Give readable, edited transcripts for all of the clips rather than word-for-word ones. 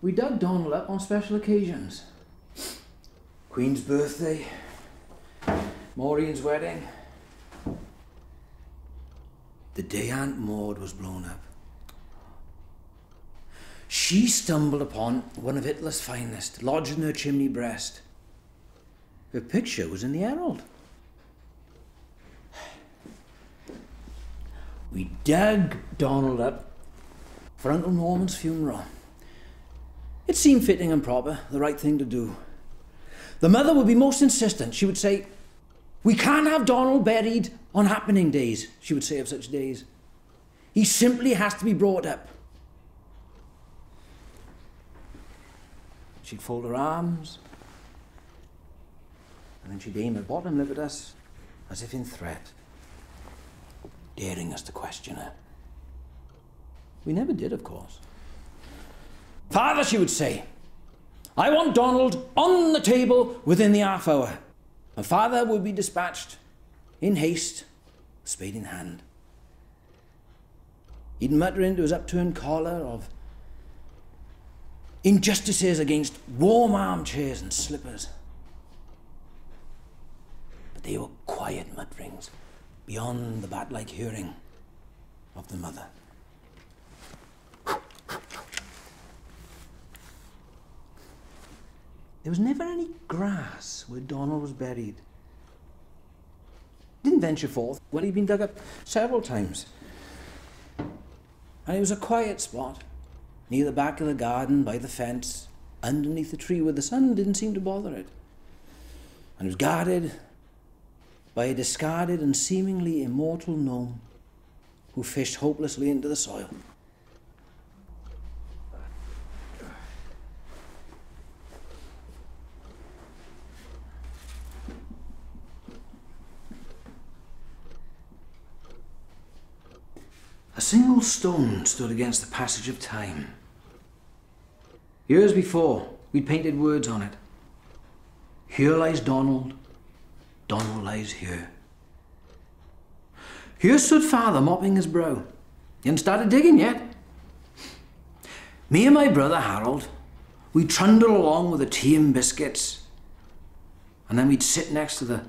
We dug Donald up on special occasions. Queen's birthday, Maureen's wedding, the day Aunt Maud was blown up. She stumbled upon one of Hitler's finest, lodged in her chimney breast. Her picture was in the Herald. We dug Donald up for Uncle Norman's funeral. It seemed fitting and proper, the right thing to do. The mother would be most insistent. She would say, "We can't have Donald buried on happening days," she would say of such days. "He simply has to be brought up." She'd fold her arms, and then she'd aim her bottom lip at us, as if in threat, daring us to question her. We never did, of course. "Father," she would say, "I want Donald on the table within the half hour." And Father would be dispatched in haste, spade in hand. He'd mutter into his upturned collar of injustices against warm armchairs and slippers. But they were quiet mutterings, beyond the bat-like hearing of the mother. There was never any grass where Donald was buried. Didn't venture forth. Well, he'd been dug up several times. And it was a quiet spot, near the back of the garden, by the fence, underneath the tree where the sun didn't seem to bother it. And it was guarded by a discarded and seemingly immortal gnome who fished hopelessly into the soil. A single stone stood against the passage of time. Years before, we'd painted words on it. "Here lies Donald, Donald lies here." Here stood Father mopping his brow. He hadn't started digging yet. Me and my brother Harold, we'd trundle along with the tea and biscuits, and then we'd sit next to the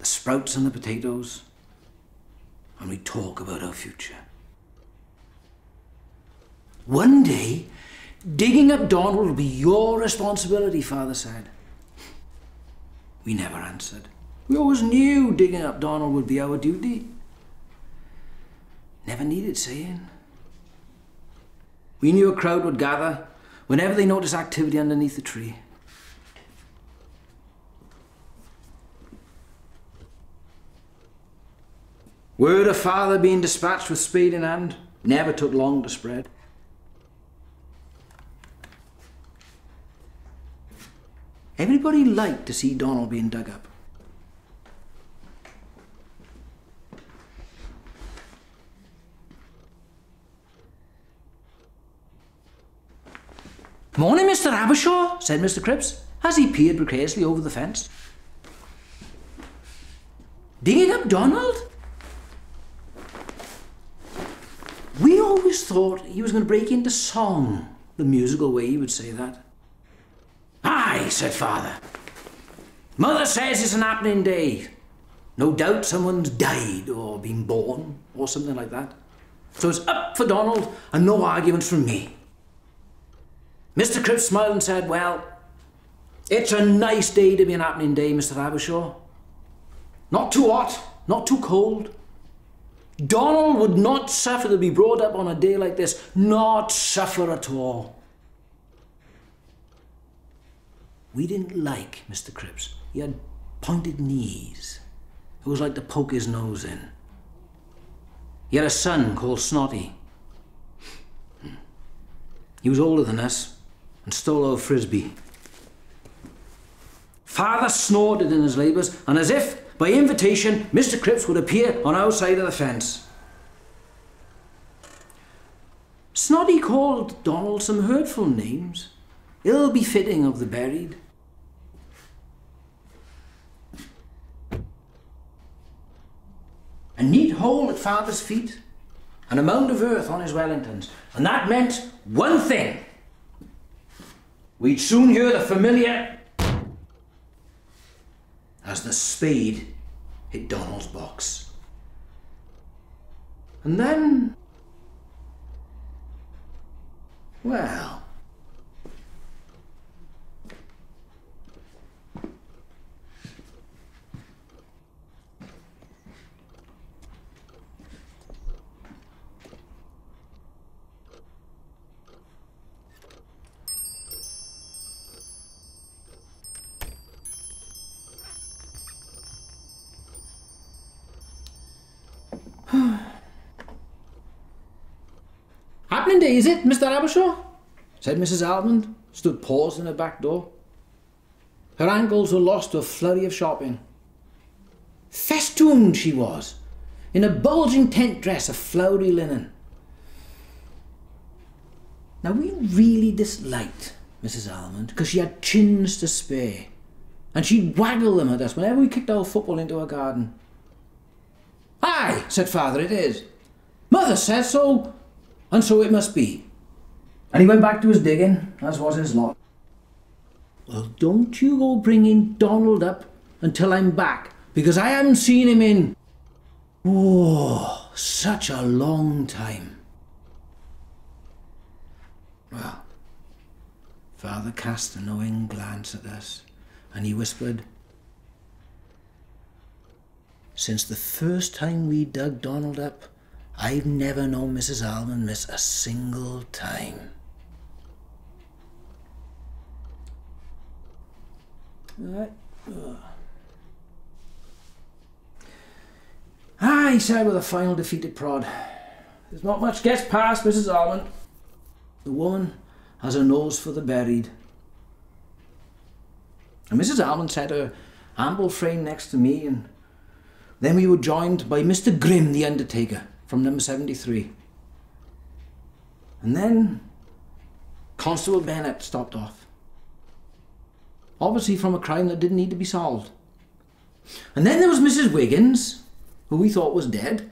sprouts and the potatoes, and we'd talk about our future. "One day, digging up Donald will be your responsibility," Father said. We never answered. We always knew digging up Donald would be our duty. Never needed saying. We knew a crowd would gather whenever they noticed activity underneath the tree. Word of Father being dispatched with spade in hand never took long to spread. Everybody liked to see Donald being dug up. "Morning, Mr Abershaw," said Mr Cripps, as he peered precariously over the fence. "Digging up Donald?" We always thought he was going to break into song, the musical way he would say that. "Aye," said Father. "Mother says it's an happening day. No doubt someone's died or been born or something like that. So it's up for Donald and no arguments from me." Mr Cripps smiled and said, "Well, It's a nice day to be an happening day, Mr Abershaw. Not too hot, not too cold. Donald would not suffer to be brought up on a day like this. Not suffer at all. We didn't like Mr Cripps. He had pointed knees. It was like to poke his nose in. He had a son called Snotty. He was older than us and stole our frisbee. Father snorted in his labours, and as if by invitation, Mr Cripps would appear on our side of the fence. Snotty called Donald some hurtful names, ill-befitting of the buried. A neat hole at Father's feet, and a mound of earth on his Wellingtons. And that meant one thing. We'd soon hear the familiar as the spade hit Donald's box. And then, well, happening day, is it, Mr Abershaw? Said Mrs Almond, stood paused in her back door. Her ankles were lost to a flurry of shopping. Festooned she was, in a bulging tent dress of flowery linen. Now we really disliked Mrs Almond because she had chins to spare, and she'd waggle them at us whenever we kicked our football into her garden. Aye, said Father, it is. Mother says so, and so it must be. And he went back to his digging, as was his lot. Well, don't you go bringing Donald up until I'm back, because I haven't seen him in, oh, such a long time. Well, Father cast a knowing glance at us, and he whispered, since the first time we dug Donald up, I've never known Mrs Almond miss a single time. He said with a final defeated prod. There's not much gets past Mrs Almond. The woman has a nose for the buried. And Mrs Almond set her ample frame next to me, and then we were joined by Mr Grimm, the undertaker, from number 73. And then Constable Bennett stopped off. Obviously from a crime that didn't need to be solved. And then there was Mrs Wiggins, who we thought was dead.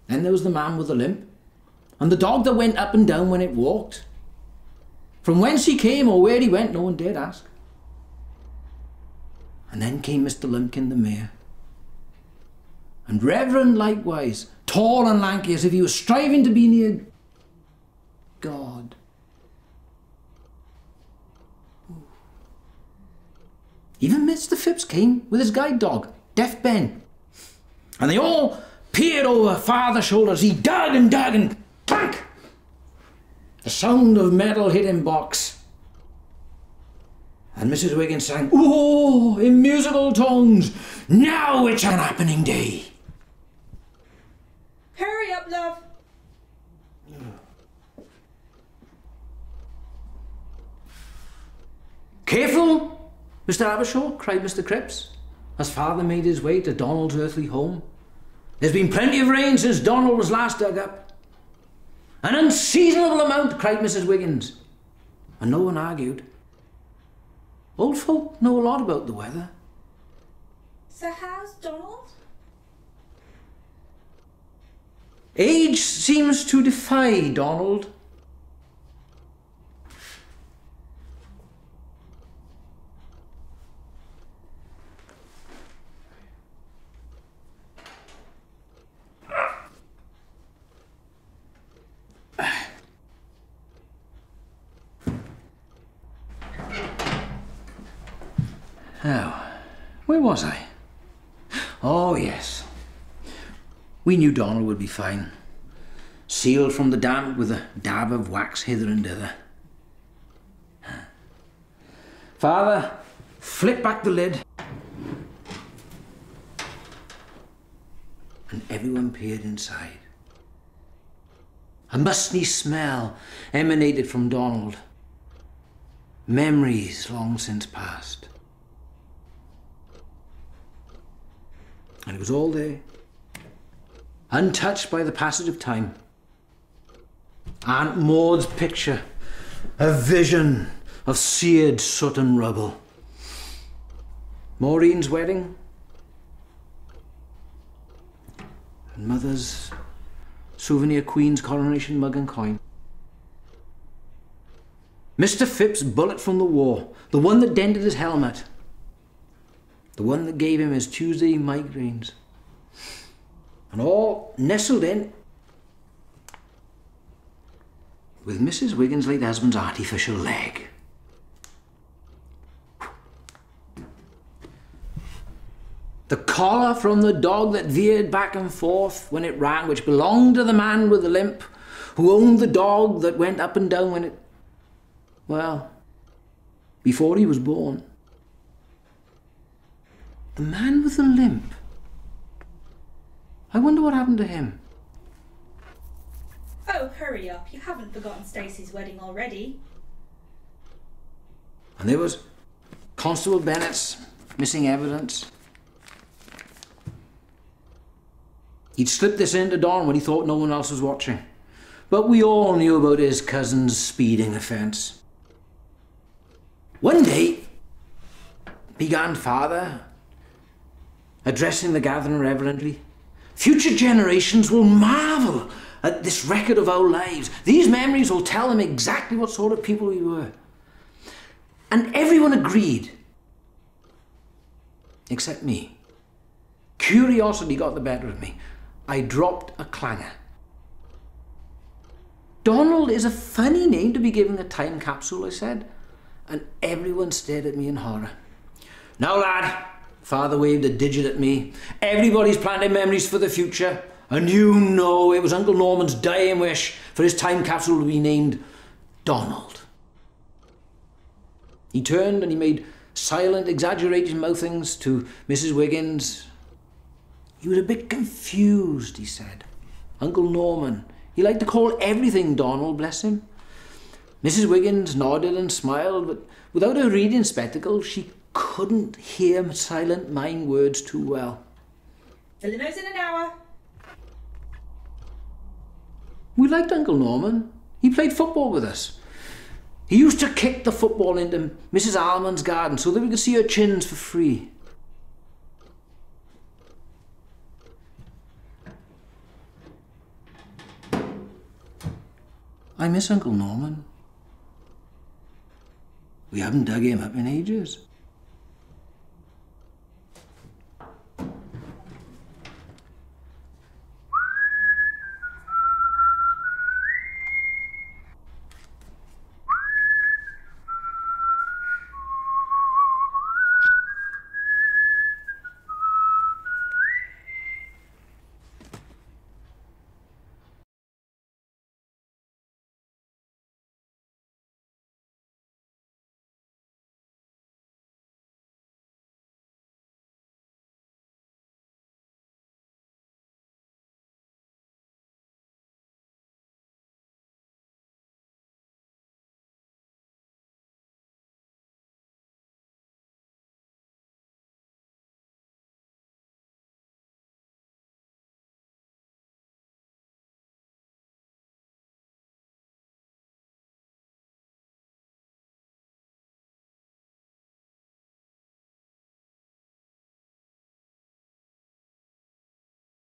Then there was the man with the limp, and the dog that went up and down when it walked. From whence he came or where he went, no one dared ask. And then came Mr Lumpkin the mayor. And Reverend likewise, tall and lanky as if he was striving to be near God. Even Mr Phipps came with his guide dog, Deaf Ben. And they all peered over Father's shoulders. He dug and clank! The sound of metal hit in box. And Mrs Wiggins sang, oh, in musical tones, now it's an happening day. Hurry up, love. Careful, Mr Abershaw, cried Mr Cripps, as Father made his way to Donald's earthly home. There's been plenty of rain since Donald was last dug up. An unseasonable amount, cried Mrs Wiggins. And no one argued. Old folk know a lot about the weather. So how's Donald? Age seems to defy Donald. Now, where was I? Oh, yes. We knew Donald would be fine. Sealed from the damp with a dab of wax hither and thither. Father flipped back the lid, and everyone peered inside. A musty smell emanated from Donald. Memories long since past. And it was all there, untouched by the passage of time. Aunt Maud's picture, a vision of seared soot and rubble. Maureen's wedding, and Mother's souvenir Queen's coronation mug and coin. Mr. Phipps's bullet from the war, the one that dented his helmet, the one that gave him his Tuesday migraines. And all nestled in with Mrs. Wiggins' late husband's artificial leg. The collar from the dog that veered back and forth when it ran, which belonged to the man with the limp, who owned the dog that went up and down when it... well, before he was born. The man with the limp. I wonder what happened to him. Oh, hurry up. You haven't forgotten Stacey's wedding already. And there was Constable Bennett's missing evidence. He'd slipped this into Don when he thought no one else was watching. But we all knew about his cousin's speeding offence. One day, began Father, addressing the gathering reverently, future generations will marvel at this record of our lives. These memories will tell them exactly what sort of people we were. And everyone agreed, except me. Curiosity got the better of me. I dropped a clanger. Donald is a funny name to be given a time capsule, I said, and everyone stared at me in horror. Now, lad, Father waved a digit at me. Everybody's planting memories for the future, and you know it was Uncle Norman's dying wish for his time capsule to be named Donald. He turned and he made silent, exaggerated mouthings to Mrs. Wiggins. He was a bit confused, he said. Uncle Norman, he liked to call everything Donald, bless him. Mrs. Wiggins nodded and smiled, but without her reading spectacles, she couldn't hear silent mind words too well. The limo's in an hour. We liked Uncle Norman. He played football with us. He used to kick the football into Mrs. Almond's garden so that we could see her chins for free. I miss Uncle Norman. We haven't dug him up in ages.